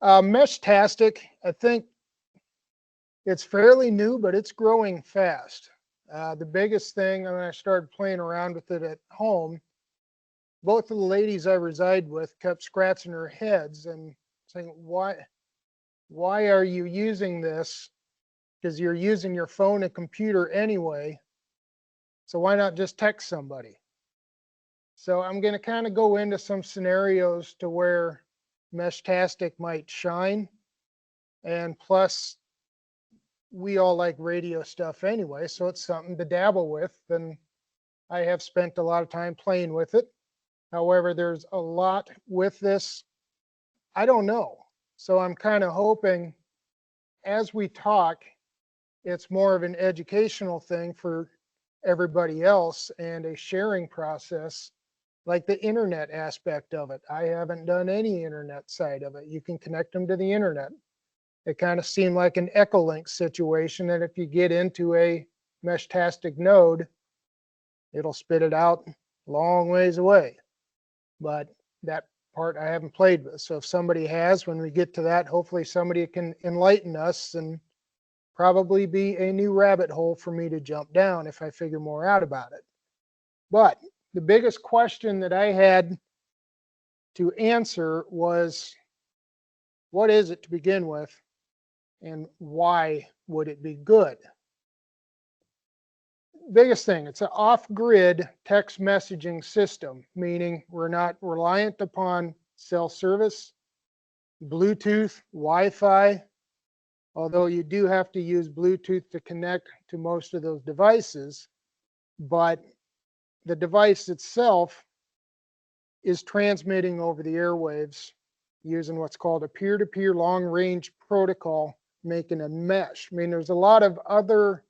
Meshtastic, I think it's fairly new, but it's growing fast. The biggest thing, when I started playing around with it at home, both of the ladies I reside with kept scratching their heads and saying, why are you using this? Because you're using your phone and computer anyway. So why not just text somebody? So I'm going to kind of go into some scenarios to where Meshtastic might shine. And plus, we all like radio stuff anyway, so it's something to dabble with. And I have spent a lot of time playing with it. However, there's a lot with this I don't know. So I'm kind of hoping as we talk, it's more of an educational thing for everybody else and a sharing process like the internet aspect of it. I haven't done any internet side of it. You can connect them to the internet. It kind of seemed like an Echolink situation that if you get into a Meshtastic node, it'll spit it out long ways away. But that part I haven't played with. So if somebody has, when we get to that, hopefully somebody can enlighten us and probably be a new rabbit hole for me to jump down if I figure more out about it. But the biggest question that I had to answer was, what is it to begin with, and why would it be good? Biggest thing, it's an off-grid text messaging system, meaning we're not reliant upon cell service, Bluetooth, Wi-Fi, although you do have to use Bluetooth to connect to most of those devices, but the device itself is transmitting over the airwaves using what's called a peer-to-peer long-range protocol, making a mesh. I mean, there's a lot of other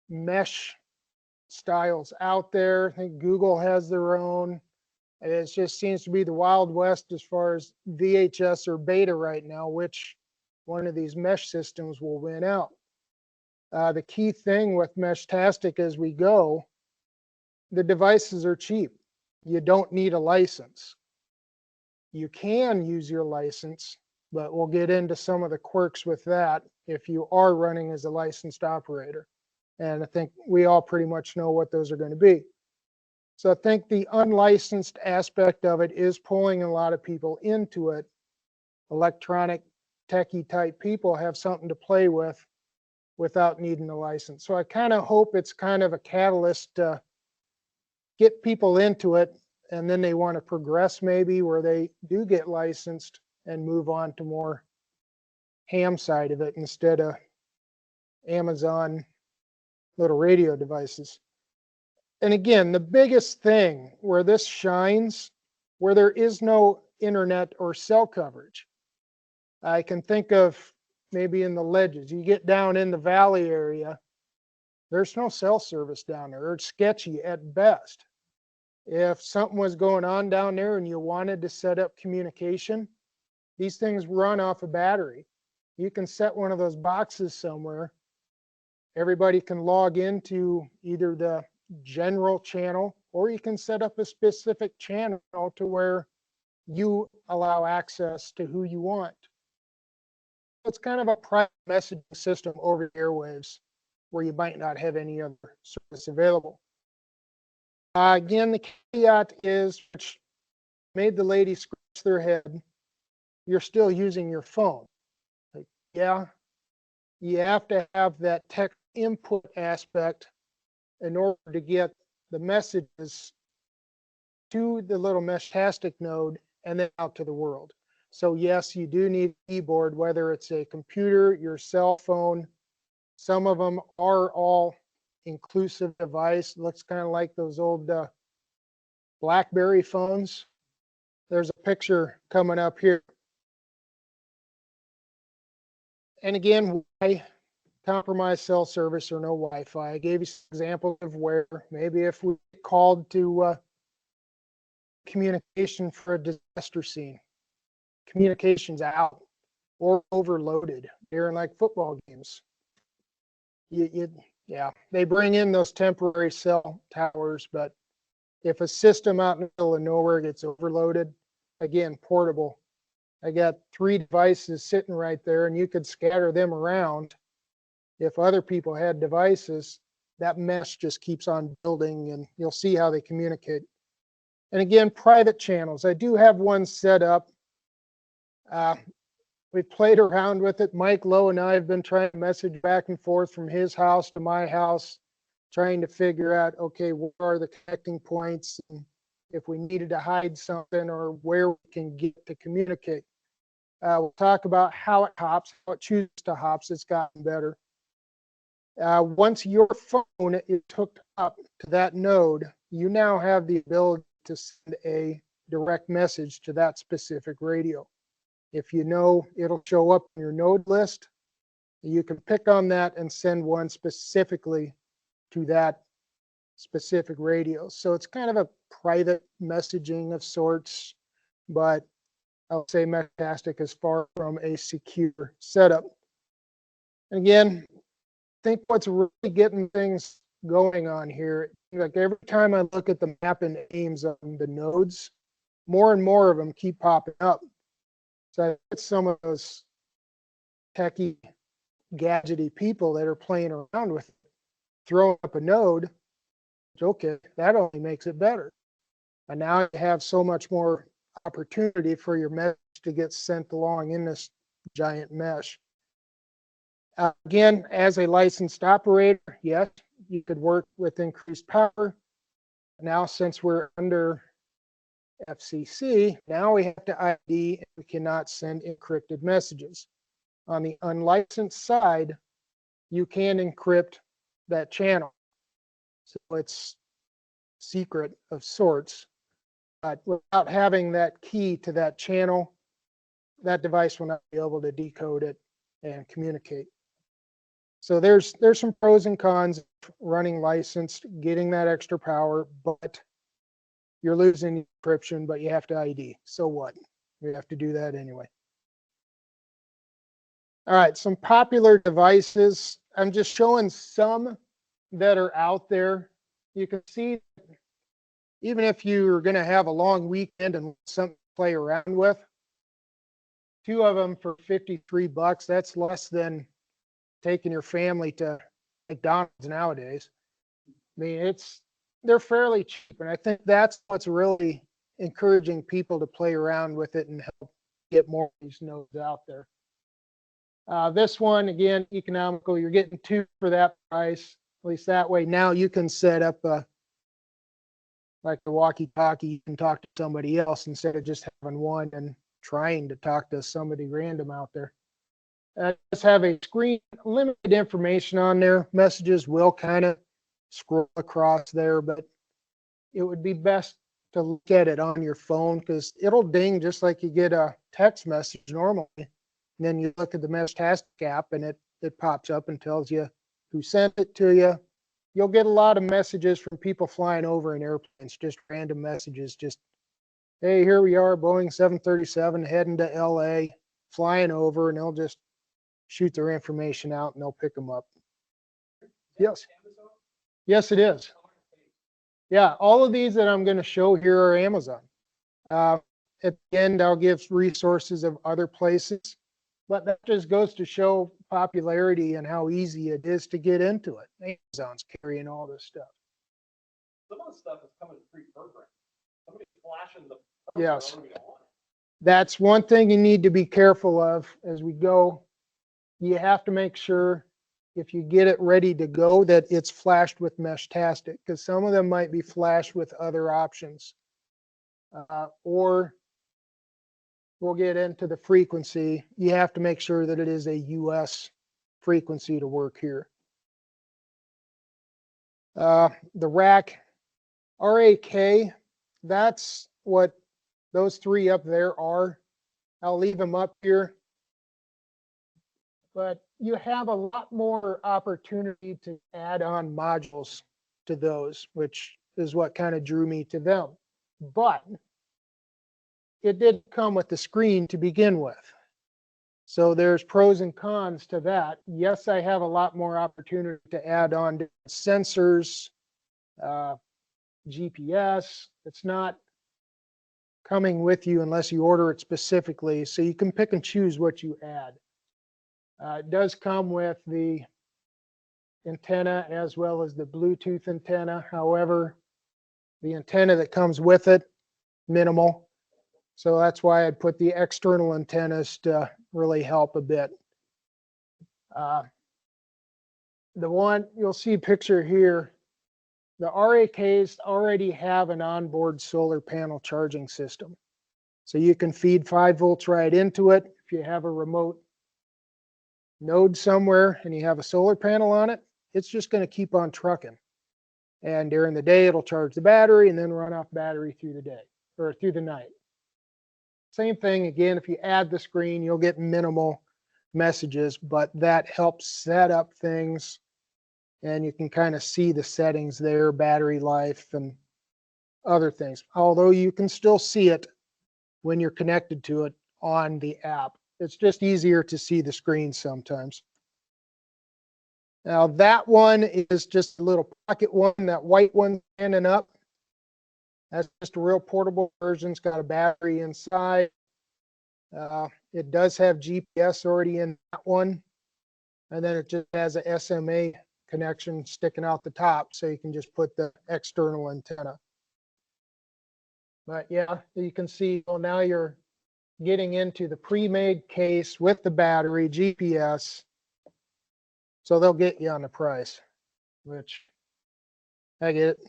mesh styles out there. I think Google has their own. It just seems to be the Wild West as far as VHS or beta right now, which one of these mesh systems will win out. The key thing with Meshtastic as we go, the devices are cheap. You don't need a license. You can use your license, but we'll get into some of the quirks with that if you are running as a licensed operator. And I think we all pretty much know what those are going to be. So I think the unlicensed aspect of it is pulling a lot of people into it. Electronic techie type people have something to play with without needing a license. So I kind of hope it's kind of a catalyst to get people into it, and then they want to progress maybe where they do get licensed and move on to more ham side of it instead of Amazon little radio devices. And again, the biggest thing where this shines, where there is no internet or cell coverage. I can think of maybe in the ledges. You get down in the valley area, there's no cell service down there. It's sketchy at best. If something was going on down there and you wanted to set up communication, these things run off a battery. You can set one of those boxes somewhere. Everybody can log into either the general channel, or you can set up a specific channel to where you allow access to who you want. It's kind of a private messaging system over the airwaves where you might not have any other service available. Again, the caveat is, which made the lady scratch their head, you're still using your phone. Like, yeah, you have to have that text input aspect in order to get the messages to the little Meshtastic node and then out to the world. So yes, you do need a keyboard, whether it's a computer, your cell phone. Some of them are all inclusive device. Looks kind of like those old BlackBerry phones. There's a picture coming up here. And again, why compromise cell service or no Wi-Fi? I gave you some examples of where maybe if we called to communication for a disaster scene, communications out or overloaded during like football games. Yeah, they bring in those temporary cell towers, but if a system out in the middle of nowhere gets overloaded, again, portable, I got 3 devices sitting right there, and you could scatter them around. If other people had devices, that mesh just keeps on building, and you'll see how they communicate. And again, private channels. I do have one set up. We played around with it. Mike Lowe and I have been trying to message back and forth from his house to my house, trying to figure out, okay, where are the connecting points, and if we needed to hide something, or where we can get to communicate. We'll talk about how it hops, how it chooses to hops. It's gotten better. Once your phone is hooked up to that node, you now have the ability to send a direct message to that specific radio. If you know it'll show up in your node list, you can pick on that and send one specifically to that specific radio. So it's kind of a private messaging of sorts, but I'll say Meshtastic is far from a secure setup. And again, I think what's really getting things going on here, like every time I look at the map and names on the nodes, more and more of them keep popping up. So I get some of those techie, gadgety people that are playing around with it, throwing up a node. Okay, that only makes it better. And now you have so much more opportunity for your message to get sent along in this giant mesh. Again, as a licensed operator, yes, you could work with increased power. Now, since we're under FCC, now we have to ID, and we cannot send encrypted messages. On the unlicensed side, you can encrypt that channel. So it's secret of sorts. But without having that key to that channel, that device will not be able to decode it and communicate. So there's some pros and cons of running licensed, getting that extra power, but you're losing encryption, but you have to ID. So what? You have to do that anyway. All right, some popular devices. I'm just showing some that are out there. You can see, even if you're going to have a long weekend and something to play around with, 2 of them for $53, that's less than taking your family to McDonald's nowadays. I mean, they're fairly cheap, and I think that's what's really encouraging people to play around with it and help get more of these nodes out there. This one, again, economical. You're getting 2 for that price. At least that way, now you can set up like the walkie-talkie. You can talk to somebody else instead of just having one and trying to talk to somebody random out there. Just have a screen, limited information on there. Messages will kind of scroll across there, but it would be best to look at it on your phone, because it'll ding just like you get a text message normally. And then you look at the Meshtastic app, and it pops up and tells you who sent it to you. You'll get a lot of messages from people flying over in airplanes, just random messages, just, hey, here we are, Boeing 737 heading to LA, flying over, and they'll just shoot their information out and they'll pick them up. Yes. Yes, it is. Yeah, all of these that I'm going to show here are Amazon. At the end, I'll give resources of other places, but that just goes to show popularity and how easy it is to get into it. Amazon's carrying all this stuff. Some of the stuff is coming pre-programmed. Somebody's flashing the. Yes. That's one thing you need to be careful of as we go. You have to make sure, if you get it ready to go, that it's flashed with Meshtastic, because some of them might be flashed with other options. Or we'll get into the frequency. You have to make sure that it is a US frequency to work here. The rack, RAK, that's what those 3 up there are. I'll leave them up here. But you have a lot more opportunity to add on modules to those, which is what kind of drew me to them. But it did come with the screen to begin with. So there's pros and cons to that. Yes, I have a lot more opportunity to add on sensors, GPS. It's not coming with you unless you order it specifically, so you can pick and choose what you add. It does come with the antenna as well as the Bluetooth antenna. However, the antenna that comes with it, minimal. So that's why I'd put the external antennas to really help a bit. The one, you'll see a picture here, the RAKs already have an onboard solar panel charging system. So you can feed 5 volts right into it. If you have a remote node somewhere and you have a solar panel on it, it's just going to keep on trucking. And during the day, it'll charge the battery and then run off battery through the day or through the night. Same thing again, if you add the screen, you'll get minimal messages, but that helps set up things, and you can kind of see the settings there, battery life and other things. Although you can still see it when you're connected to it on the app. It's just easier to see the screen sometimes. Now that one is just a little pocket one, that white one standing up. That's just a real portable version. It's got a battery inside. It does have GPS already in that one. And then it just has a SMA connection sticking out the top, so you can just put the external antenna. But yeah, you can see, well, now you're getting into the pre-made case with the battery, GPS. So they'll get you on the price, which I get it.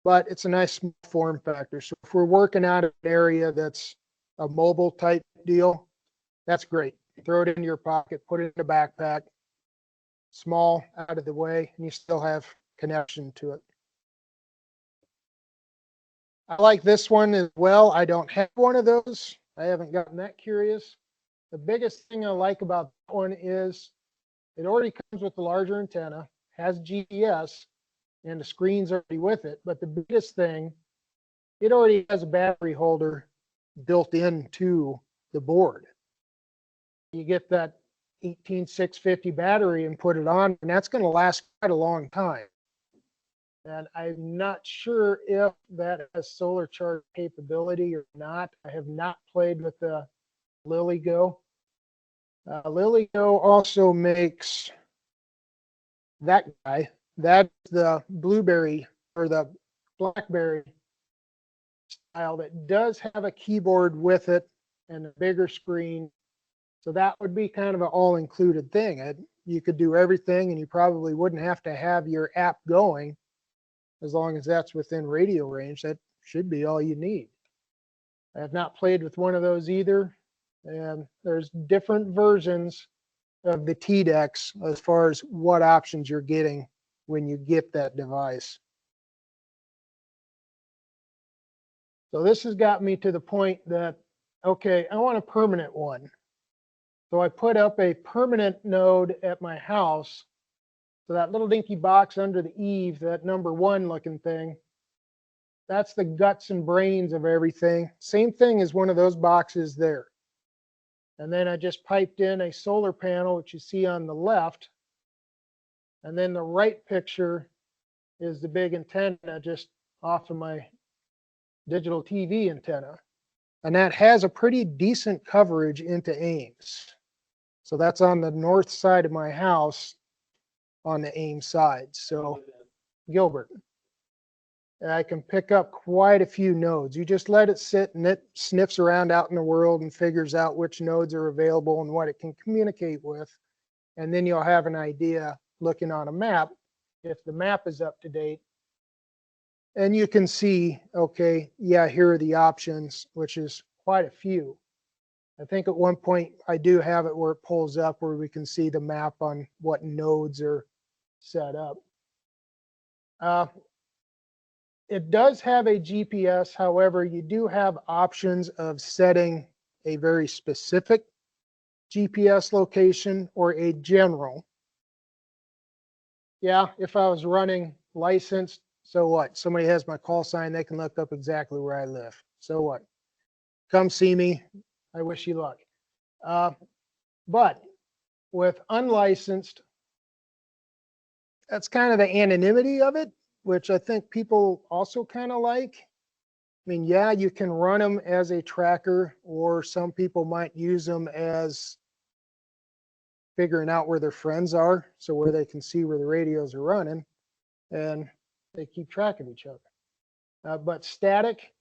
But it's a nice form factor. So if we're working out of an area that's a mobile type deal, that's great. Throw it into your pocket, put it in a backpack, small, out of the way, and you still have connection to it. I like this one as well. I don't have one of those. I haven't gotten that curious. The biggest thing I like about that one is it already comes with the larger antenna, has GPS, and the screen's already with it. But the biggest thing, it already has a battery holder built into the board. You get that 18650 battery and put it on, and that's going to last quite a long time. And I'm not sure if that has solar charge capability or not. I have not played with the LilyGo. LilyGo also makes that guy. That's the Blueberry or the Blackberry style that does have a keyboard with it and a bigger screen. So that would be kind of an all-included thing. You could do everything, and you probably wouldn't have to have your app going. As long as that's within radio range, that should be all you need. I have not played with one of those either. And there's different versions of the TDEX as far as what options you're getting when you get that device. So this has got me to the point that, okay, I want a permanent one. So I put up a permanent node at my house. So that little dinky box under the eave, that number 1 looking thing, that's the guts and brains of everything. Same thing as one of those boxes there. And then I just piped in a solar panel, which you see on the left. And then the right picture is the big antenna just off of my digital TV antenna. And that has a pretty decent coverage into Ames. So that's on the north side of my house on the Ames side. So Gilbert. And I can pick up quite a few nodes. You just let it sit and it sniffs around out in the world and figures out which nodes are available and what it can communicate with. And then you'll have an idea looking on a map if the map is up to date. And you can see, okay, yeah, here are the options, which is quite a few. I think at one point I do have it where it pulls up where we can see the map on what nodes are set up. It does have a GPS. However, you do have options of setting a very specific GPS location or a general. Yeah, if I was running licensed, so what? Somebody has my call sign, they can look up exactly where I live. So what? Come see me. I wish you luck. But with unlicensed, that's kind of the anonymity of it, which I think people also kind of like. mean, yeah, you can run them as a tracker, or some people might use them as figuring out where their friends are, so where they can see where the radios are running, and they keep track of each other. But static,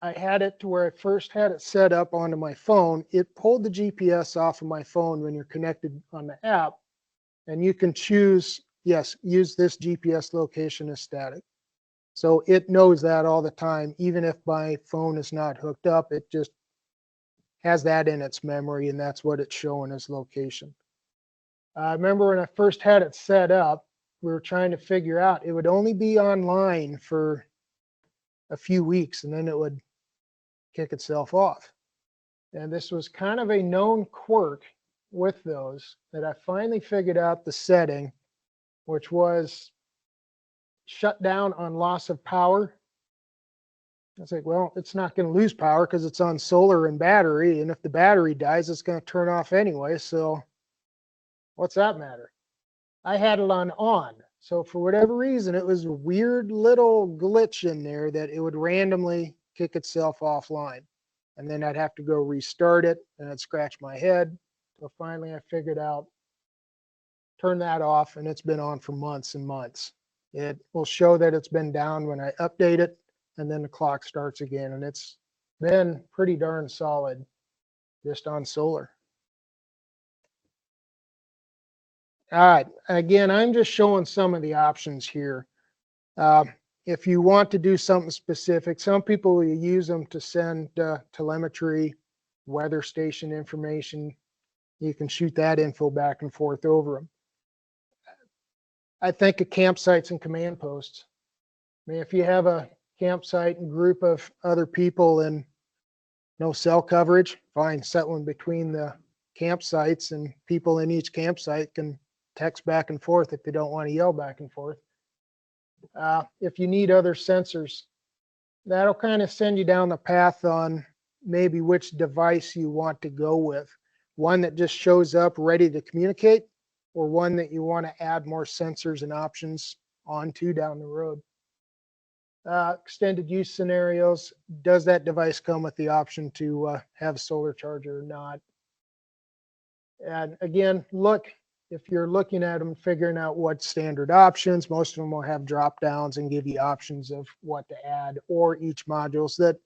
I had it to where I first had it set up onto my phone. It pulled the GPS off of my phone when you're connected on the app, and you can choose, yes, use this GPS location as static. So it knows that all the time, even if my phone is not hooked up, it just has that in its memory, and that's what it's showing as location. I remember when I first had it set up, we were trying to figure out it would only be online for a few weeks and then it would kick itself off. And this was kind of a known quirk with those that I finally figured out the setting, which was shut down on loss of power. I was like, well, it's not going to lose power because it's on solar and battery. And if the battery dies, it's going to turn off anyway. So what's that matter? I had it on. So for whatever reason, it was a weird little glitch in there that it would randomly kick itself offline. And then I'd have to go restart it and I'd scratch my head. So finally I figured out, turn that off, and it's been on for months and months. It will show that it's been down when I update it, and then the clock starts again. And it's been pretty darn solid just on solar. All right, again, I'm just showing some of the options here. If you want to do something specific, some people will use them to send telemetry, weather station information. You can shoot that info back and forth over them. I think of campsites and command posts. I mean, if you have a campsite and group of other people and no cell coverage, fine, set one between the campsites, and people in each campsite can text back and forth if they don't want to yell back and forth. If you need other sensors, that'll kind of send you down the path on maybe which device you want to go with. One that just shows up ready to communicate, or one that you want to add more sensors and options onto down the road. Extended use scenarios, does that device come with the option to have a solar charger or not? And again, look, if you're looking at them, figuring out what standard options, most of them will have drop downs and give you options of what to add, or each modules that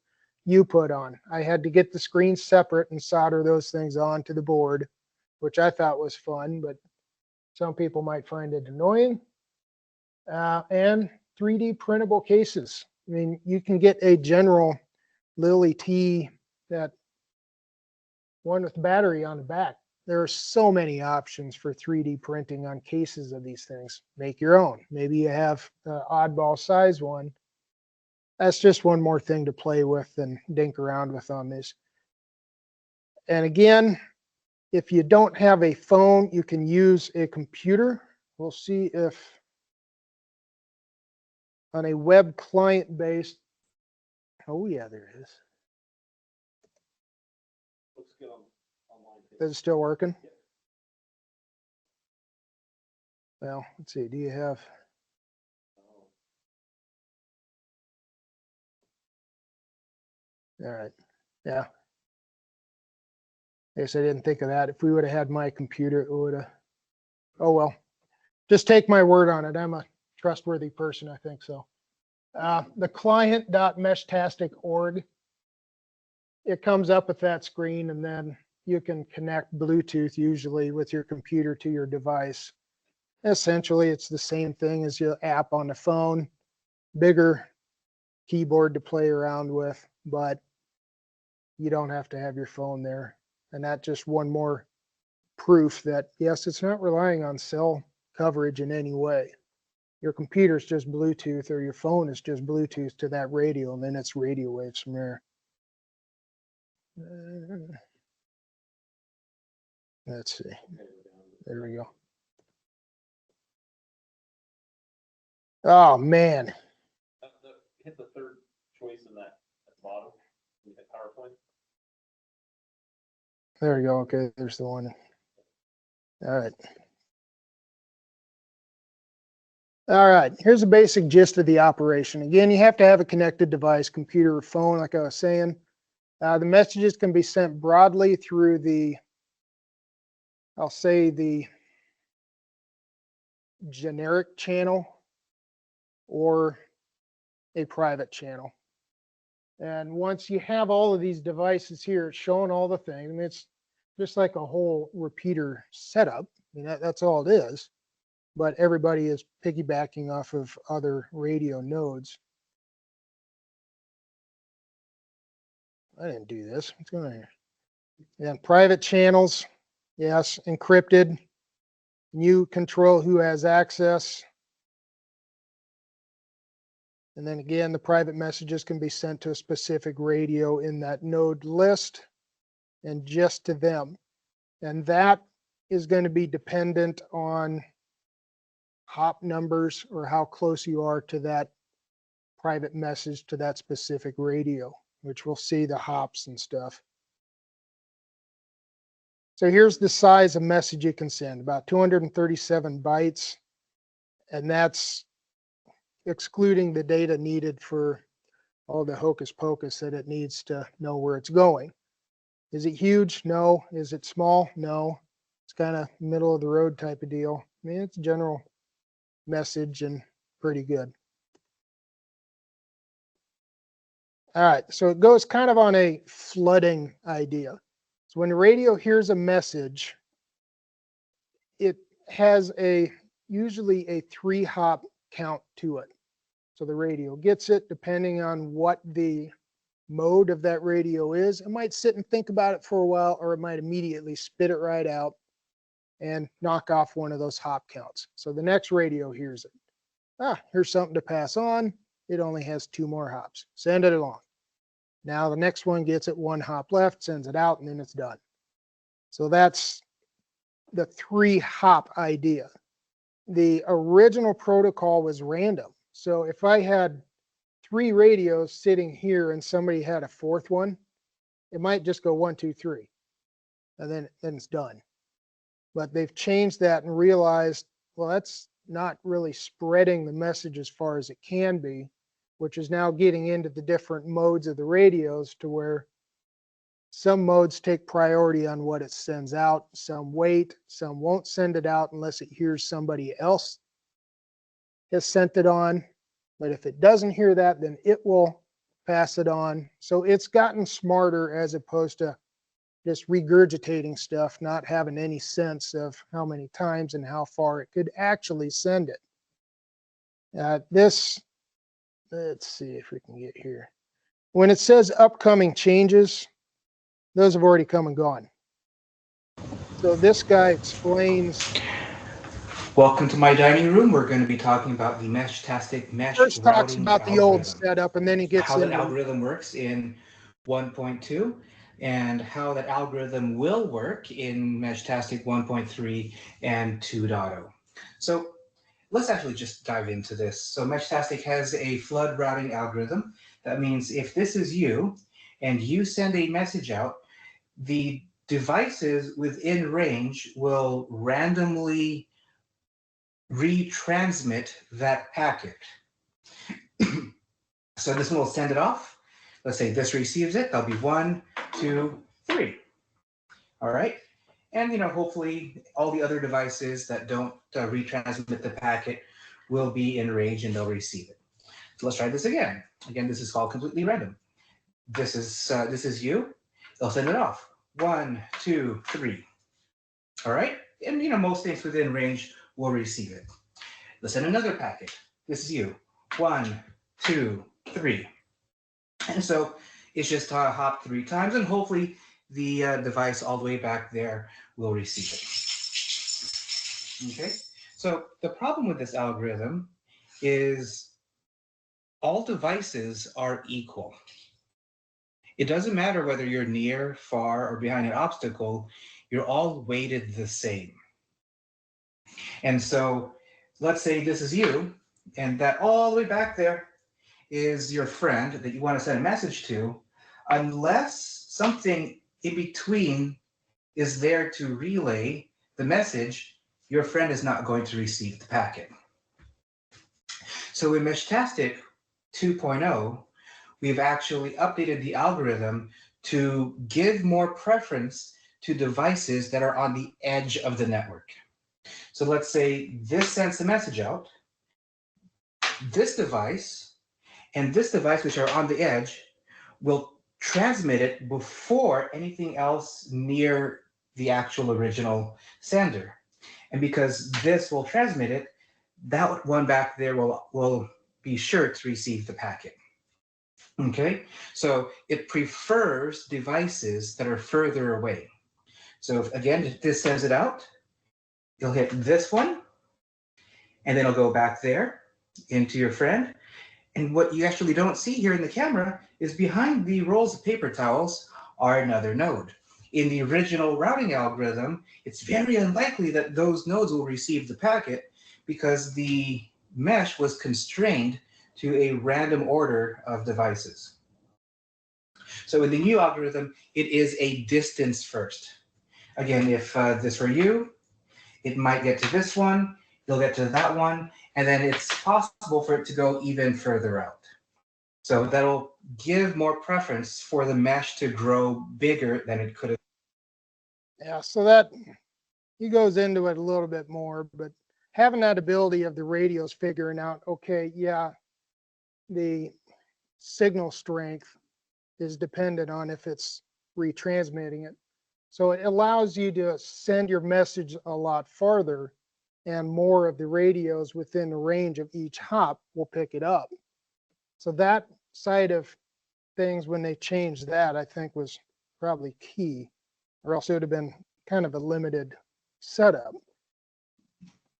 you put on. I had to get the screens separate and solder those things onto the board, which I thought was fun, but some people might find it annoying. And 3D printable cases. I mean, you can get a general Lily T, that one with battery on the back. There are so many options for 3D printing on cases of these things. Make your own. Maybe you have an oddball size one. That's just one more thing to play with and dink around with on this. And again, if you don't have a phone, you can use a computer. We'll see if on a web client based, oh yeah, there is. Looks good online. Is it still working? Yeah. Well, let's see, do you have, all right, yeah. I guess I didn't think of that. If we would have had my computer, it would have, oh well. Just take my word on it. I'm a trustworthy person, I think so. The client.meshtastic.org, it comes up with that screen, and then you can connect Bluetooth usually with your computer to your device. Essentially, it's the same thing as your app on the phone, bigger keyboard to play around with, but you don't have to have your phone there. And that's just one more proof that, yes, it's not relying on cell coverage in any way. Your computer's just Bluetooth, or your phone is just Bluetooth to that radio, and then it's radio waves from there. Let's see. There we go. Oh, man. Hit the third choice in that at the bottom. You hit PowerPoint. There we go. Okay, there's the one. All right. All right, here's a basic gist of the operation. Again, you have to have a connected device, computer or phone, like I was saying. The messages can be sent broadly through the, I'll say the generic channel or a private channel. And once you have all of these devices here, it's showing all the things. I mean, it's just like a whole repeater setup. I mean, that's all it is. But everybody is piggybacking off of other radio nodes. I didn't do this. What's going on here? And private channels, yes, encrypted. You control who has access. And then again, the private messages can be sent to a specific radio in that node list and just to them. And that is going to be dependent on hop numbers or how close you are to that private message to that specific radio, which we'll see the hops and stuff. So here's the size of message you can send, about 237 bytes. And that's excluding the data needed for all the hocus pocus that it needs to know where it's going. Is it huge? No. Is it small? No. It's kind of middle of the road type of deal. I mean, it's a general message and pretty good. All right, so it goes kind of on a flooding idea. So when the radio hears a message, it has usually a 3-hop count to it. So the radio gets it depending on what the mode of that radio is. It might sit and think about it for a while, or it might immediately spit it right out and knock off one of those hop counts. So the next radio hears it. Here's something to pass on. It only has 2 more hops. Send it along. Now the next one gets it 1 hop left, sends it out, and then it's done. So that's the 3-hop idea. The original protocol was random. So if I had 3 radios sitting here and somebody had a 4th one, it might just go 1, 2, 3, and then it's done. But they've changed that and realized, well, that's not really spreading the message as far as it can be, which is now getting into the different modes of the radios to where some modes take priority on what it sends out, some wait, some won't send it out unless it hears somebody else has sent it on. But if it doesn't hear that, then it will pass it on. So it's gotten smarter as opposed to just regurgitating stuff, not having any sense of how many times and how far it could actually send it. Let's see if we can get here. When it says upcoming changes, those have already come and gone. So this guy explains. Welcome to my dining room. We're going to be talking about the Meshtastic mesh First talks routing about the algorithm. old setup, and then he gets how that into algorithm works in 1.2 and how that algorithm will work in Meshtastic 1.3 and 2.0. So let's actually just dive into this. So Meshtastic has a flood routing algorithm. That means if this is you and you send a message out, the devices within range will randomly retransmit that packet. So this one will send it off. Let's say this receives it. That'll be 1, 2, 3. All right. And hopefully all the other devices that don't retransmit the packet will be in range and they'll receive it. So let's try this again. Again, this is called completely random. This is you. They'll send it off. 1, 2, 3. All right. And most things within range will receive it. Let's send another packet. This is you. 1, 2, 3. And so it's just hop 3 times, and hopefully the device all the way back there will receive it. Okay. So the problem with this algorithm is all devices are equal. It doesn't matter whether you're near, far, or behind an obstacle. You're all weighted the same. And so let's say this is you, and that all the way back there is your friend that you want to send a message to, unless something in between is there to relay the message, your friend is not going to receive the packet. So in Meshtastic 2.0, we've actually updated the algorithm to give more preference to devices that are on the edge of the network. So let's say this sends a message out. This device and this device, which are on the edge, will transmit it before anything else near the actual original sender. And because this will transmit it, that one back there will be sure to receive the packet. Okay, so it prefers devices that are further away. So again, if this sends it out, you'll hit this one, and then it'll go back there into your friend. And what you actually don't see here in the camera is behind the rolls of paper towels are another node. In the original routing algorithm, it's very unlikely that those nodes will receive the packet because the mesh was constrained to a random order of devices. So in the new algorithm, it is a distance first. Again, if this were you, it might get to this one, you'll get to that one, and then it's possible for it to go even further out. So that'll give more preference for the mesh to grow bigger than it could have. Yeah, so that he goes into it a little bit more, but having that ability of the radios figuring out, okay, yeah, the signal strength is dependent on if it's retransmitting it. So it allows you to send your message a lot farther, and more of the radios within the range of each hop will pick it up. So that side of things, when they changed that, I think was probably key, or else it would have been kind of a limited setup.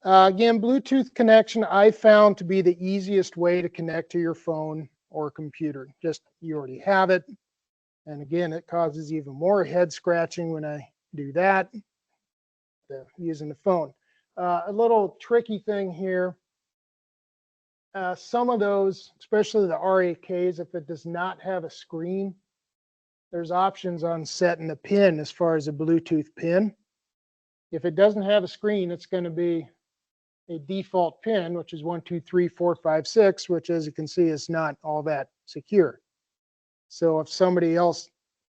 Again, Bluetooth connection I found to be the easiest way to connect to your phone or computer. Just you already have it. And again, it causes even more head scratching when I do that, using the phone. A little tricky thing here. Some of those, especially the RAKs, if it does not have a screen, there's options on setting the pin as far as a Bluetooth pin. If it doesn't have a screen, it's going to be a default pin, which is 1, 2, 3, 4, 5, 6, which, as you can see, is not all that secure. So if somebody else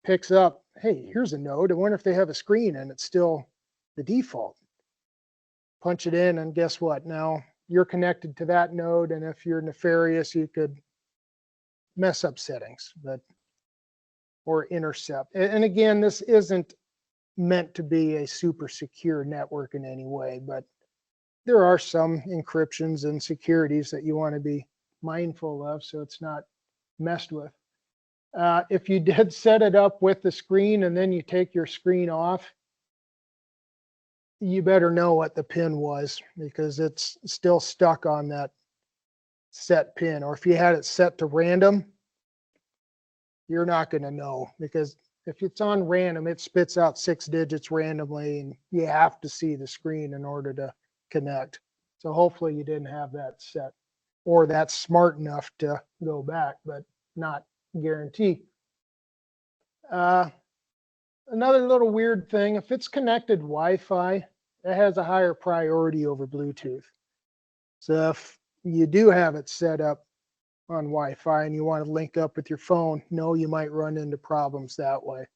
picks up, hey, here's a node, I wonder if they have a screen, and it's still the default. Punch it in, and guess what? Now you're connected to that node, and if you're nefarious, you could mess up settings, or intercept. And again, this isn't meant to be a super secure network in any way, but there are some encryptions and securities that you want to be mindful of so it's not messed with. If you did set it up with the screen and then you take your screen off, you better know what the pin was, because it's still stuck on that set pin. Or if you had it set to random, you're not going to know, because if it's on random, it spits out 6 digits randomly, and you have to see the screen in order to connect. So hopefully you didn't have that set, or that's smart enough to go back, but not guarantee. Another little weird thing, if it's connected Wi-Fi, it has a higher priority over Bluetooth. So if you do have it set up on Wi-Fi and you want to link up with your phone, no, you might run into problems that way.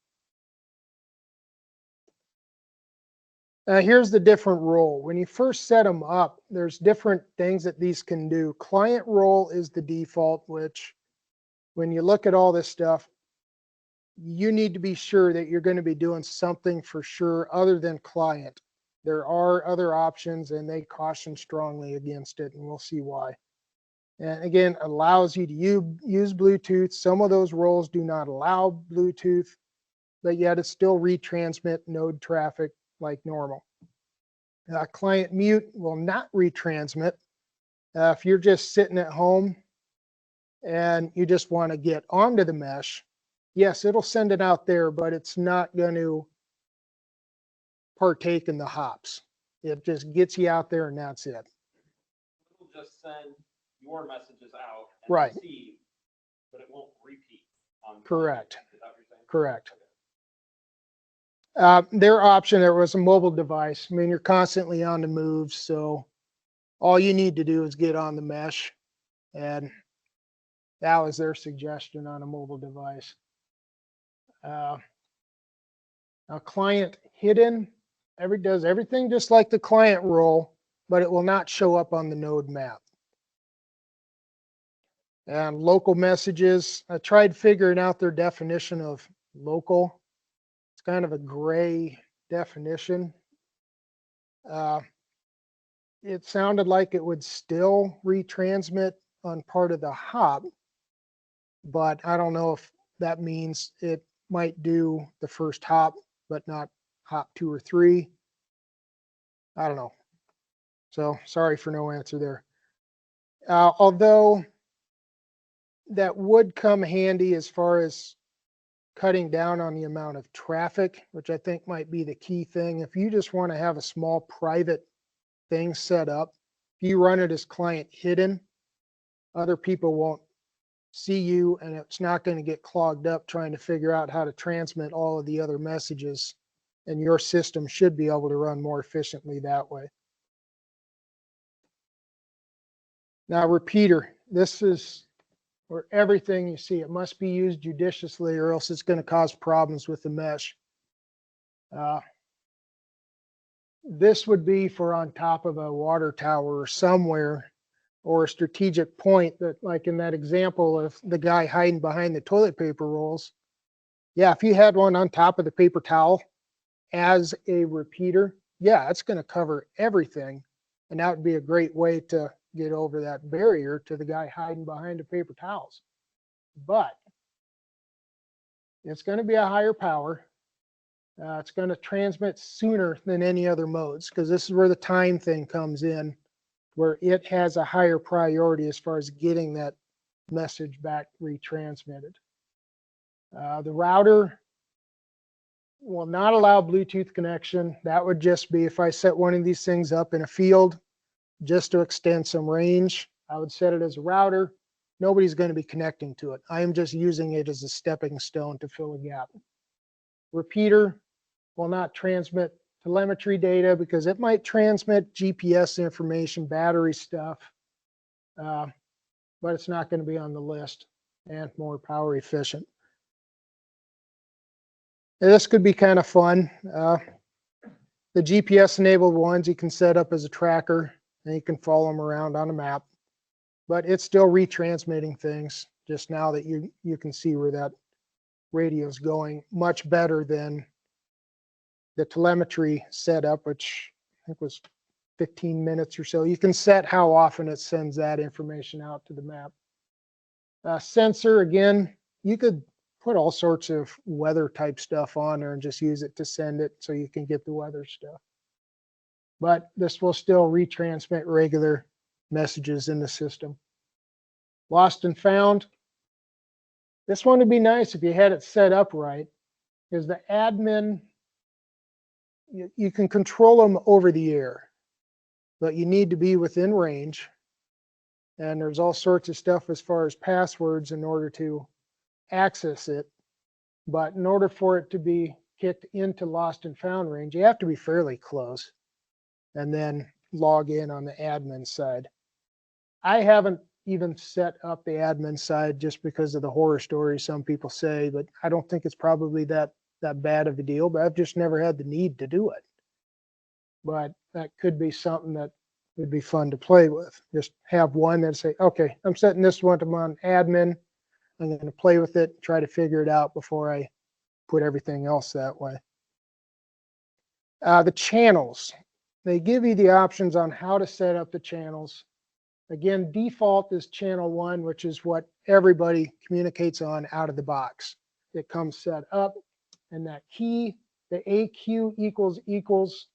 Here's the different role. When you first set them up, there's different things that these can do. Client role is the default, which when you look at all this stuff, you need to be sure that you're going to be doing something for sure other than client. There are other options, and they caution strongly against it, and we'll see why. And again, allows you to use Bluetooth. Some of those roles do not allow Bluetooth, but yet it still retransmit node traffic like normal. Client mute will not retransmit. If you're just sitting at home and you just want to get onto the mesh, yes, it'll send it out there, but it's not going to partake in the hops. It just gets you out there, and that's it. It'll just send your messages out and Right. receive, but it won't repeat on. Correct. Is that what you're saying? Correct. Their option, there was a mobile device. I mean, you're constantly on the move, so all you need to do is get on the mesh And that was their suggestion on a mobile device. Now client hidden, does everything just like the client role, but it will not show up on the node map. And local messages, I tried figuring out their definition of local. It's kind of a gray definition. It sounded like it would still retransmit on part of the hop, but I don't know if that means it might do the first hop, but not hop 2 or 3. I don't know. So sorry for no answer there. Although that would come handy as far as cutting down on the amount of traffic, which I think might be the key thing. If you just want to have a small private thing set up, if you run it as client hidden, other people won't see you, and it's not going to get clogged up trying to figure out how to transmit all of the other messages, and your system should be able to run more efficiently that way. Now, repeater, this is where everything you see, it must be used judiciously or else it's going to cause problems with the mesh. This would be for on top of a water tower or somewhere, or a strategic point that, like in that example of the guy hiding behind the toilet paper rolls. Yeah, if you had one on top of the paper towel as a repeater, yeah, it's going to cover everything. And that would be a great way to get over that barrier to the guy hiding behind the paper towels. But it's going to be a higher power. It's going to transmit sooner than any other modes, because this is where the time thing comes in, where it has a higher priority as far as getting that message back retransmitted. The router will not allow Bluetooth connection. That would just be if I set one of these things up in a field just to extend some range. I would set it as a router. Nobody's going to be connecting to it. I am just using it as a stepping stone to fill a gap. Repeater will not transmit telemetry data because it might transmit GPS information, battery stuff, but it's not going to be on the list and more power efficient. And this could be kind of fun. The GPS enabled ones you can set up as a tracker and you can follow them around on a map, but it's still retransmitting things just now that you can see where that radio is going much better than the telemetry setup, which I think was 15 minutes or so. You can set how often it sends that information out to the map. Sensor, again, you could put all sorts of weather type stuff on there and just use it to send it so you can get the weather stuff. But this will still retransmit regular messages in the system. Lost and found. This one would be nice if you had it set up right, because the admin, you can control them over the air, but you need to be within range. And there's all sorts of stuff as far as passwords in order to access it. But in order for it to be kicked into lost and found range, you have to be fairly close and then log in on the admin side. I haven't even set up the admin side just because of the horror stories some people say, but I don't think it's probably that bad of a deal, but I've just never had the need to do it. But that could be something that would be fun to play with. Just have one that say, okay, I'm setting this one to on admin. I'm going to play with it, try to figure it out before I put everything else that way. The channels, they give you the options on how to set up the channels. Again, default is channel 1, which is what everybody communicates on out of the box. It comes set up, and that key, the AQ equals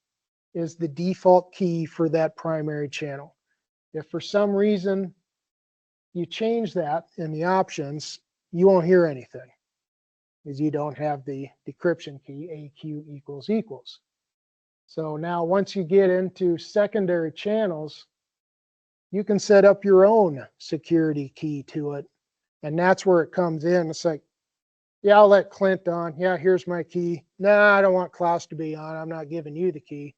is the default key for that primary channel. If for some reason you change that in the options, you won't hear anything because you don't have the decryption key AQ equals. So now once you get into secondary channels, you can set up your own security key to it. And that's where it comes in. It's like, yeah, I'll let Clint on. Yeah, here's my key. Nah, I don't want Klaus to be on. I'm not giving you the key.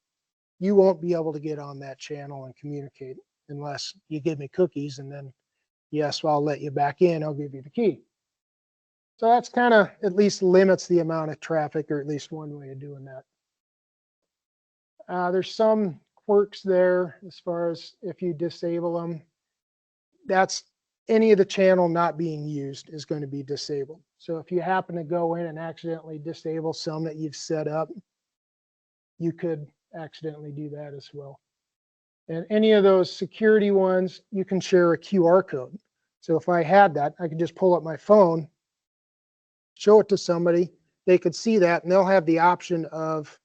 You won't be able to get on that channel and communicate unless you give me cookies, and then Yes, well, I'll let you back in. I'll give you the key. So that's kind of at least limits the amount of traffic, or at least one way of doing that. There's some quirks there as far as if you disable them. That's any of the channel not being used is going to be disabled. So if you happen to go in and accidentally disable some that you've set up, you could accidentally do that as well. And any of those security ones, you can share a QR code. So if I had that, I could just pull up my phone, show it to somebody, they could see that, and they'll have the option of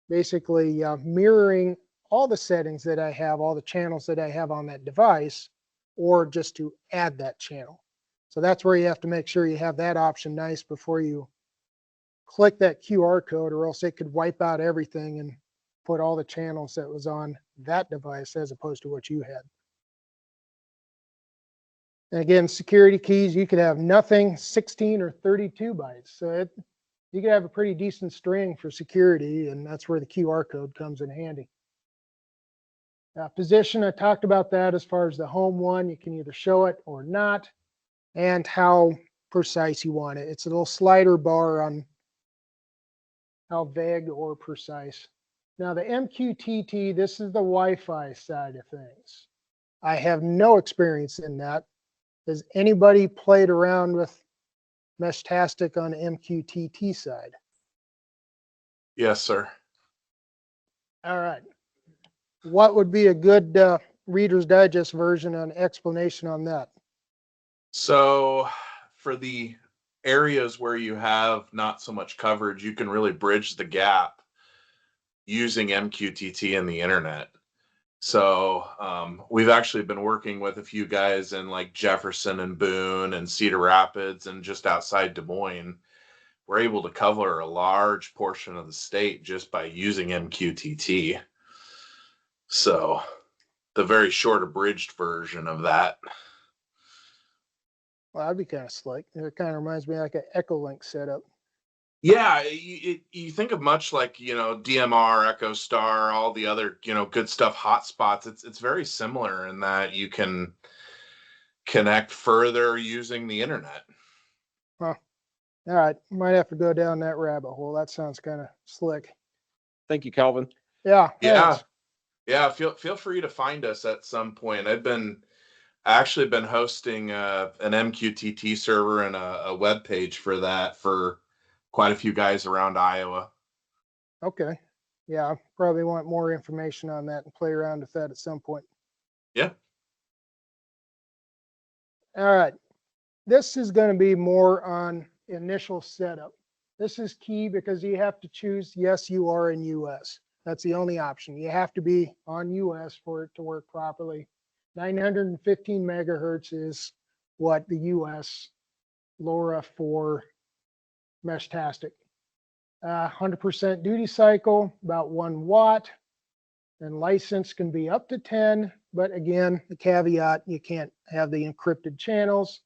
basically mirroring all the settings that I have, all the channels that I have on that device, or just to add that channel. So that's where you have to make sure you have that option nice before you click that QR code, or else it could wipe out everything and put all the channels that was on that device as opposed to what you had. And again, security keys, you could have nothing, 16 or 32 bytes. So you could have a pretty decent string for security, and that's where the QR code comes in handy. Position, I talked about that as far as the home one. You can either show it or not, and how precise you want it. It's a little slider bar on how vague or precise. Now the MQTT, this is the Wi-Fi side of things. I have no experience in that. Has anybody played around with Meshtastic on the MQTT side? Yes, sir. All right. What would be a good Reader's Digest version on explanation on that? So for the areas where you have not so much coverage, you can really bridge the gap using MQTT and the internet. So we've actually been working with a few guys in like Jefferson and Boone and Cedar Rapids and just outside Des Moines. We're able to cover a large portion of the state just by using MQTT. So the very short abridged version of that. Well, that'd be kind of slick. It kind of reminds me like an Echolink setup. Yeah, you think of much like, DMR, EchoStar, all the other, good stuff, hotspots. It's very similar in that you can connect further using the internet. Huh. All right. Might have to go down that rabbit hole. That sounds kind of slick. Thank you, Calvin. Yeah. Yeah. Thanks. Yeah. Feel free to find us at some point. I've actually been hosting an MQTT server and a web page for that for quite a few guys around Iowa. Okay. Yeah. I probably want more information on that and play around with that at some point. Yeah. All right. This is going to be more on initial setup. This is key because you have to choose yes, you are in US. That's the only option. You have to be on US for it to work properly. 915 megahertz is what the US LoRa for Meshtastic. 100% duty cycle, about 1 watt, and license can be up to 10. But again, the caveat, you can't have the encrypted channels,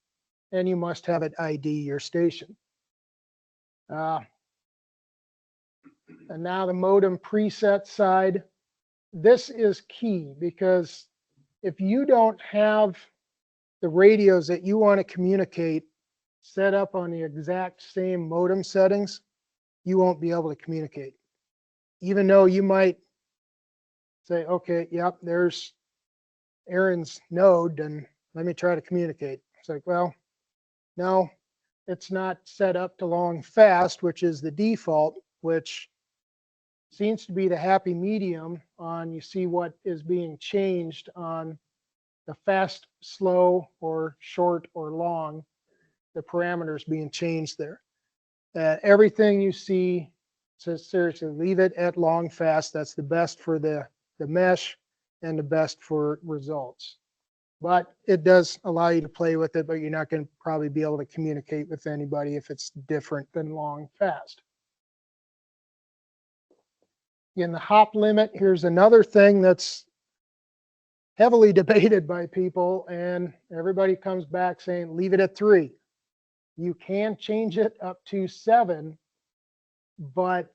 and you must have it ID your station. And now the modem preset side. This is key because if you don't have the radios that you want to communicate set up on the exact same modem settings, you won't be able to communicate. Even though you might say, okay, yep, there's Aaron's node, and let me try to communicate. It's like, well, no, it's not set up to long fast, which is the default, which seems to be the happy medium on, you see what is being changed on the fast, slow, or short or long, the parameters being changed there. Everything you see says seriously, leave it at long fast. That's the best for the mesh and the best for results. But it does allow you to play with it, but you're not going to probably be able to communicate with anybody if it's different than long fast. In the hop limit, here's another thing that's heavily debated by people, and everybody comes back saying leave it at 3. You can change it up to 7, but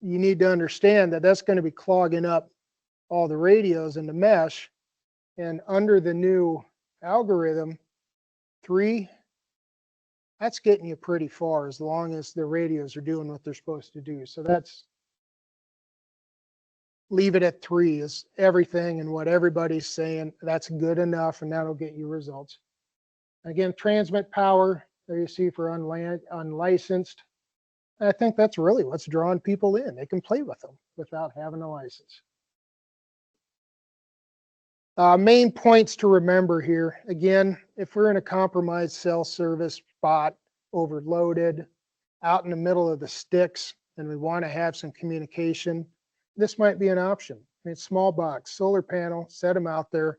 you need to understand that that's going to be clogging up all the radios in the mesh. And under the new algorithm, 3, that's getting you pretty far as long as the radios are doing what they're supposed to do. So that's, leave it at 3 is everything, and what everybody's saying, that's good enough, and that'll get you results. Again, transmit power, there you see for unlicensed. I think that's really what's drawing people in. They can play with them without having a license. Main points to remember here. Again, if we're in a compromised cell service spot, overloaded, out in the middle of the sticks, and we want to have some communication, this might be an option. I mean, small box, solar panel, set them out there,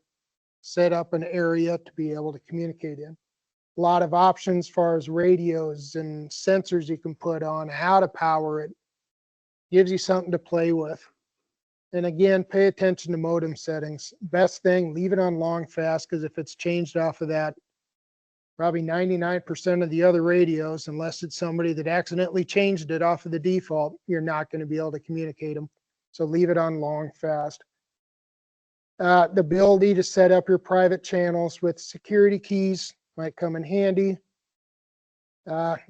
set up an area to be able to communicate in. A lot of options as far as radios and sensors you can put on, how to power it, gives you something to play with. And again, pay attention to modem settings. Best thing, leave it on long fast, because if it's changed off of that, probably 99% of the other radios, unless it's somebody that accidentally changed it off of the default, you're not going to be able to communicate them. So leave it on long fast. The ability to set up your private channels with security keys might come in handy.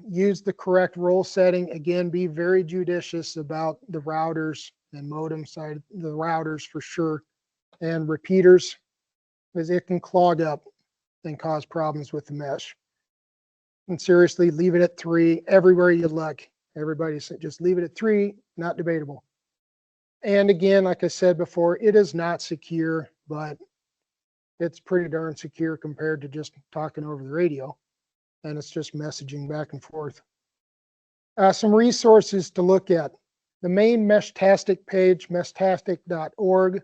Use the correct role setting. Again, be very judicious about the routers and modem side, the routers for sure, and repeaters, because it can clog up and cause problems with the mesh. And seriously, leave it at 3 everywhere you look. Everybody said just leave it at 3, not debatable. And again, like I said before, it is not secure, but it's pretty darn secure compared to just talking over the radio. And it's just messaging back and forth. Some resources to look at. The main Meshtastic page, meshtastic.org,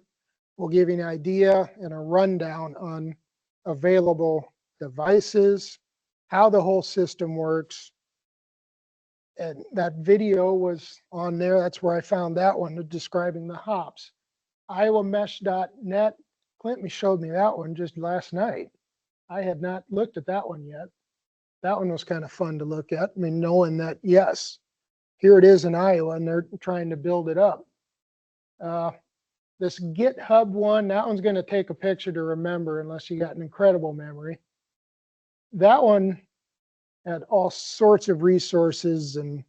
will give you an idea and a rundown on available devices, how the whole system works. And that video was on there. That's where I found that one, describing the hops. IowaMesh.net. Clinton showed me that one just last night. I had not looked at that one yet. That one was kind of fun to look at. I mean, knowing that, yes, here it is in Iowa, and they're trying to build it up. This GitHub one, that one's going to take a picture to remember unless you got an incredible memory. That one had all sorts of resources and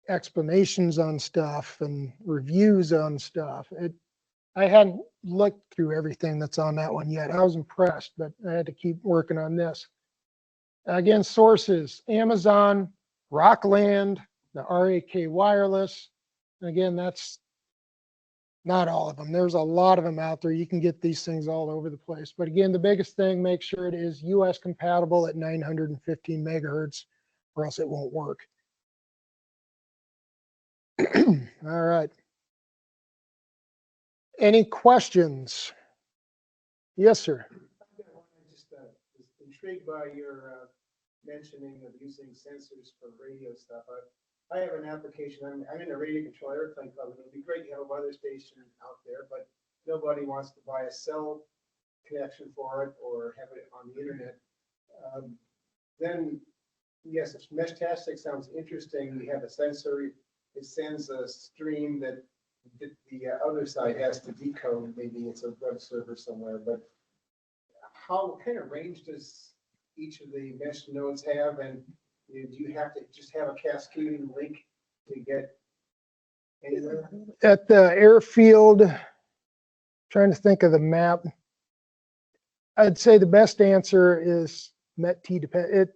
explanations on stuff and reviews on stuff. I hadn't looked through everything that's on that one yet. I was impressed, but I had to keep working on this. Again, sources, Amazon, Rockland, the RAK Wireless. Again, that's not all of them. There's a lot of them out there. You can get these things all over the place. But again, the biggest thing, make sure it is US compatible at 915 megahertz, or else it won't work. All right. Any questions? Yes, sir. I'm just intrigued by your mentioning of using sensors for radio stuff. I have an application. I'm in a radio control airplane club, and it would be great to have a weather station out there, but nobody wants to buy a cell connection for it or have it on the internet. Then, yes, if Meshtastic sounds interesting, we have a sensor. It sends a stream that the other side has to decode. Maybe it's a web server somewhere, but what kind of range does each of the mesh nodes have? And do you have to just have a cascading link to get anywhere? At the airfield, trying to think of the map, I'd say the best answer is MET-T.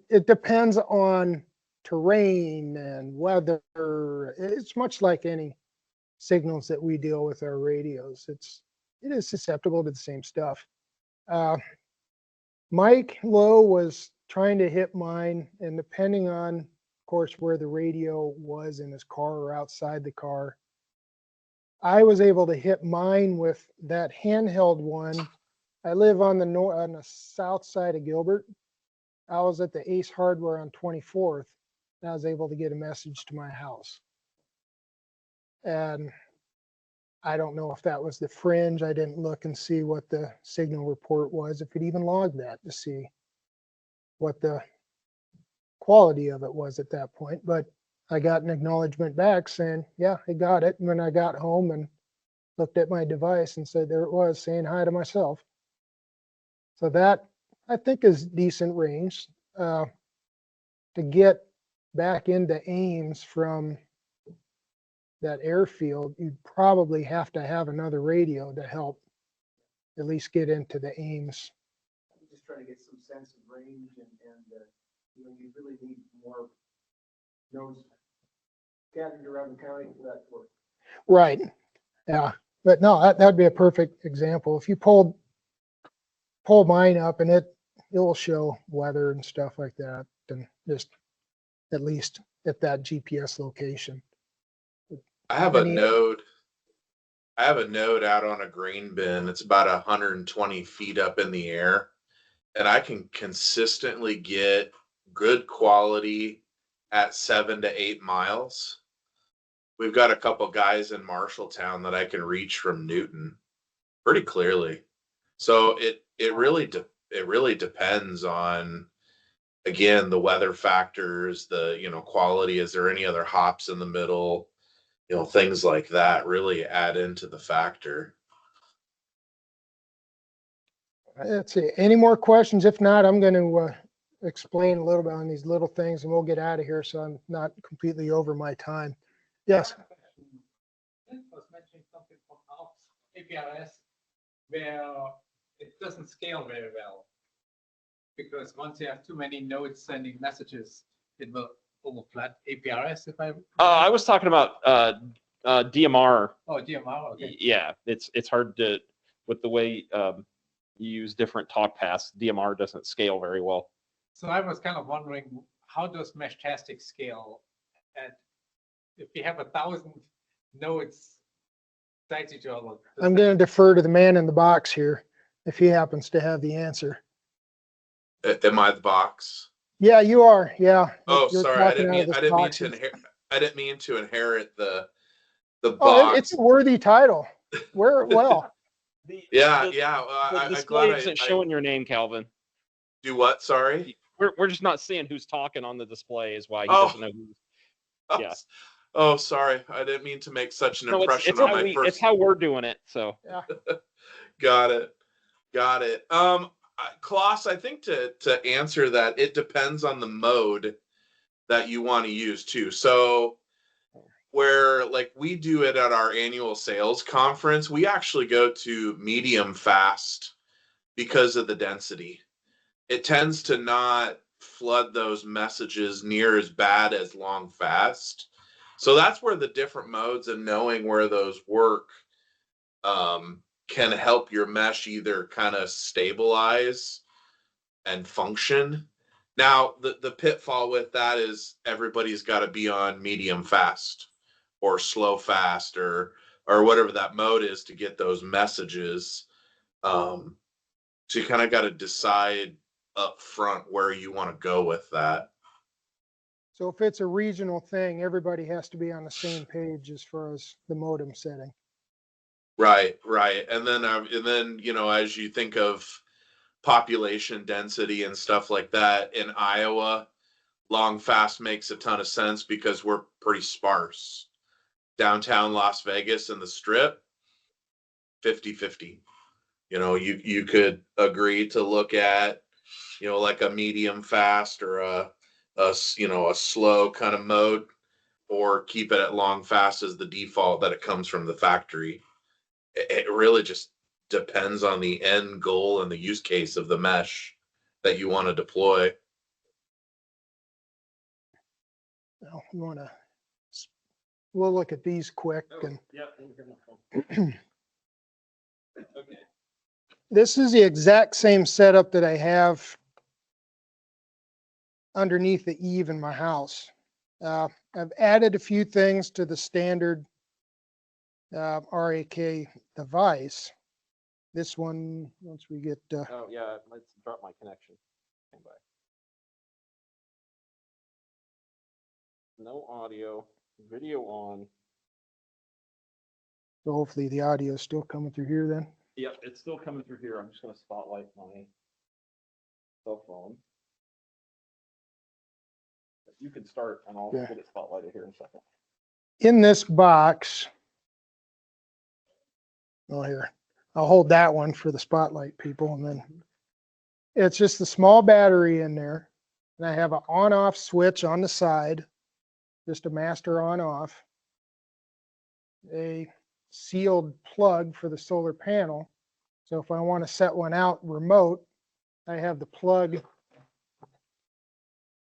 It depends on terrain and weather. It's much like any signals that we deal with our radios. It is susceptible to the same stuff. Mike Lowe was trying to hit mine, and depending on, of course, where the radio was in his car or outside the car, I was able to hit mine with that handheld one. I live on the south side of Gilbert. I was at the Ace Hardware on 24th, and I was able to get a message to my house. And I don't know if that was the fringe. I didn't look and see what the signal report was, if it even logged that to see what the quality of it was at that point. But I got an acknowledgement back saying, yeah, I got it. And when I got home and looked at my device and said, there it was, saying hi to myself. So that I think is decent range. To get back into Ames from that airfield, you'd probably have to have another radio to help at least get into the Ames. I'm just trying to get some sense of range and you know, you really need more nodes scattered around the county for that to work. Right. Yeah. But no, that'd be a perfect example. If you pull mine up and it will show weather and stuff like that, then just at least at that GPS location. I have a Any- node. I have a node out on a grain bin. It's about 120 feet up in the air, and I can consistently get good quality at 7 to 8 miles. We've got a couple guys in Marshalltown that I can reach from Newton pretty clearly. So it really depends on, again, the weather factors, the quality. Is there any other hops in the middle? Things like that really add into the factor. Let's see. Any more questions? If not, I'm going to explain a little bit on these little things and we'll get out of here so I'm not completely over my time. Yes. Clint was mentioning something from APRS where it doesn't scale very well. Because once you have too many nodes sending messages, it will overflat APRS if I was talking about DMR. Oh, DMR, okay. Yeah, it's hard to, with the way you use different talk paths, DMR doesn't scale very well. So I was kind of wondering, how does Meshtastic scale? And if you have 1,000 nodes besides each other. I'm going to defer to the man in the box here if he happens to have the answer. Am I the box? Yeah, you are. Yeah. Oh, You're sorry. I talking didn't out of mean this I didn't mean box. to inherit. I didn't mean to inherit the Oh, box. it's a worthy title. Well, Yeah, The- yeah. The I'm display glad isn't I showing your name, Calvin. do what? Sorry. We're just not seeing who's talking on the display is why he Oh. doesn't know who. Yeah. Oh, sorry. I didn't mean to make such an No, impression it's on how my it's first. how we're doing it. So Got it. Got it. Klaus, I think to answer that, it depends on the mode that you want to use too. So where like we do it at our annual sales conference, we actually go to medium fast because of the density. It tends to not flood those messages near as bad as long fast. So that's where the different modes and knowing where those work can help your mesh either kind of stabilize and function. Now, the pitfall with that is everybody's got to be on medium fast or slow fast or whatever that mode is to get those messages. So you kind of got to decide up front where you want to go with that. so if it's a regional thing, everybody has to be on the same page as far as the modem setting. Right, right. And then as you think of population density and stuff like that in Iowa, long fast makes a ton of sense because we're pretty sparse. Downtown Las Vegas and the Strip, 50-50. You could agree to look at, like a medium fast or a slow kind of mode, or keep it at long fast as the default that it comes from the factory. It really just depends on the end goal and the use case of the mesh that you want to deploy. Now, we'll look at these quick. And Okay. this is the exact same setup that I have underneath the eave in my house. I've added a few things to the standard RAK device. This one, once we get, Oh yeah, let's drop my connection. Stand by. No audio, video on. so hopefully the audio is still coming through here then. Yep, it's still coming through here. I'm just gonna spotlight my cell phone. You can start and I'll Yeah. get it spotlighted here in a second. In this box, oh here, I'll hold that one for the spotlight people and then It's just a small battery in there. And I have an on-off switch on the side, just a master on-off. A sealed plug for the solar panel. So if I want to set one out remote, I have the plug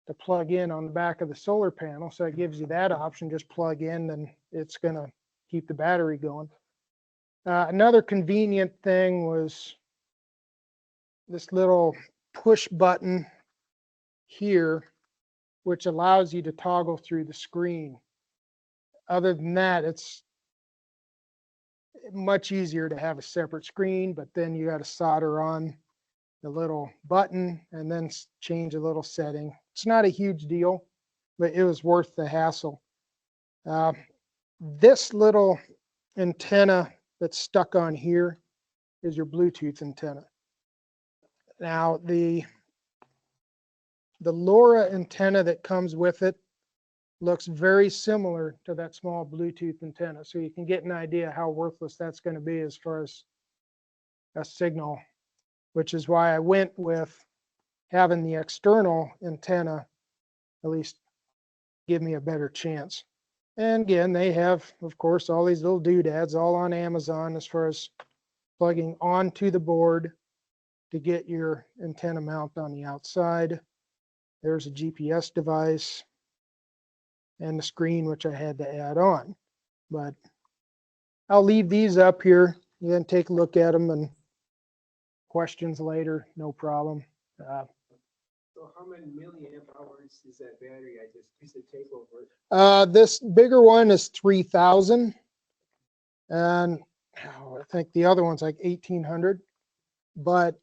to plug in on the back of the solar panel. So it gives you that option, just plug in and it's going to keep the battery going. Another convenient thing was this little push button here, which allows you to toggle through the screen. Other than that, it's much easier to have a separate screen, but then you got to solder on the little button and then change a little setting. It's not a huge deal, but it was worth the hassle. This little antenna that's stuck on here is your Bluetooth antenna. Now the LoRa antenna that comes with it looks very similar to that small Bluetooth antenna. So you can get an idea how worthless that's going to be as far as a signal, which is why I went with having the external antenna at least give me a better chance. And again, they have, of course, all these little doodads all on Amazon as far as plugging onto the board to get your antenna mount on the outside. There's a GPS device and the screen, which I had to add on. But I'll leave these up here. You can take a look at them and questions later, no problem. So how many milliamp hours is that battery? I just used to take over. This bigger one is 3,000. And I think the other one's like 1,800. But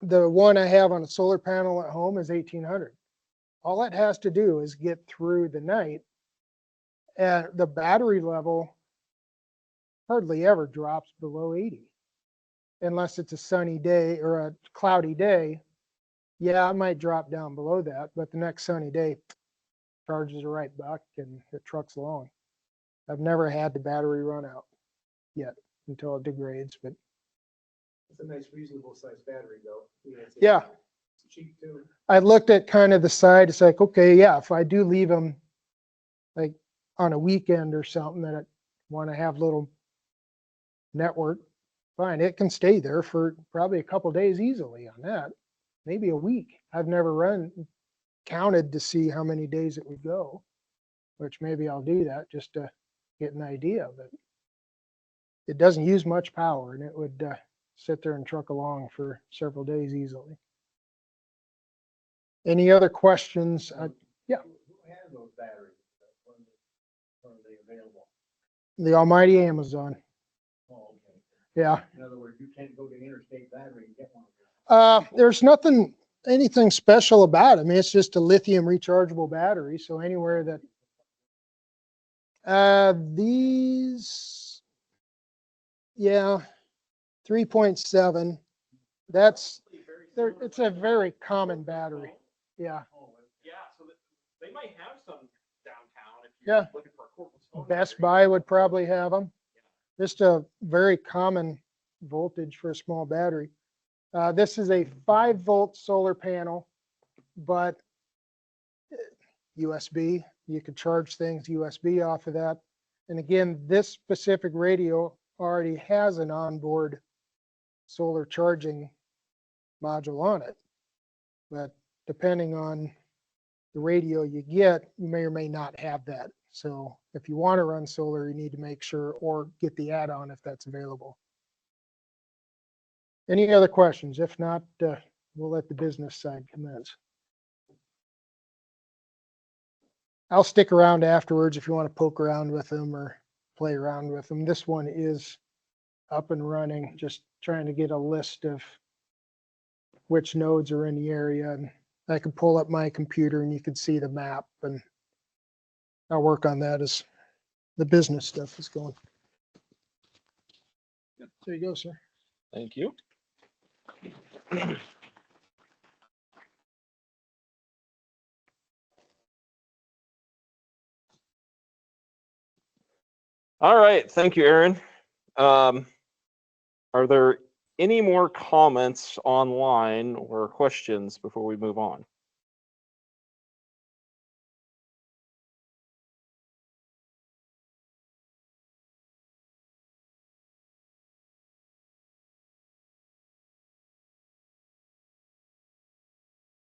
the one I have on a solar panel at home is 1,800. All it has to do is get through the night, and the battery level hardly ever drops below 80 unless it's a sunny day or a cloudy day. Yeah, it might drop down below that, but the next sunny day charges are right back and it trucks along. I've never had the battery run out yet until it degrades, but It's a nice reasonable sized battery though. You know, yeah. It's cheap too. I looked at kind of the side. It's like, okay, yeah, if I do leave them like on a weekend or something that I want to have little network, fine, it can stay there for probably a couple days easily on that, maybe a week. I've never counted to see how many days it would go, which maybe I'll do that just to get an idea of it. It doesn't use much power and it would sit there and truck along for several days easily. Any other questions? Yeah. Who has those batteries? When are they available? The almighty Amazon. Oh, okay. Yeah. In other words, you can't go to Interstate Battery and get one. There's anything special about it. I mean, it's just a lithium rechargeable battery. So anywhere that, these, yeah, 3.7, it's a very common battery. Yeah. Yeah, so they might have some downtown if Yeah. you're looking for a corporate store. Best Buy would probably have them. Just a very common voltage for a small battery. This is a 5-volt solar panel, but USB, you can charge things USB off of that. And again, this specific radio already has an onboard solar charging module on it. But depending on the radio you get, you may or may not have that. So if you want to run solar, you need to make sure or get the add-on if that's available. Any other questions? If not, we'll let the business side commence. I'll stick around afterwards if you want to poke around with them or play around with them. This one is up and running, just trying to get a list of which nodes are in the area. And I can pull up my computer and you can see the map, and I'll work on that as the business stuff is going. There you go, sir. Thank you. All right, thank you, Aaron. Are there any more comments online or questions before we move on?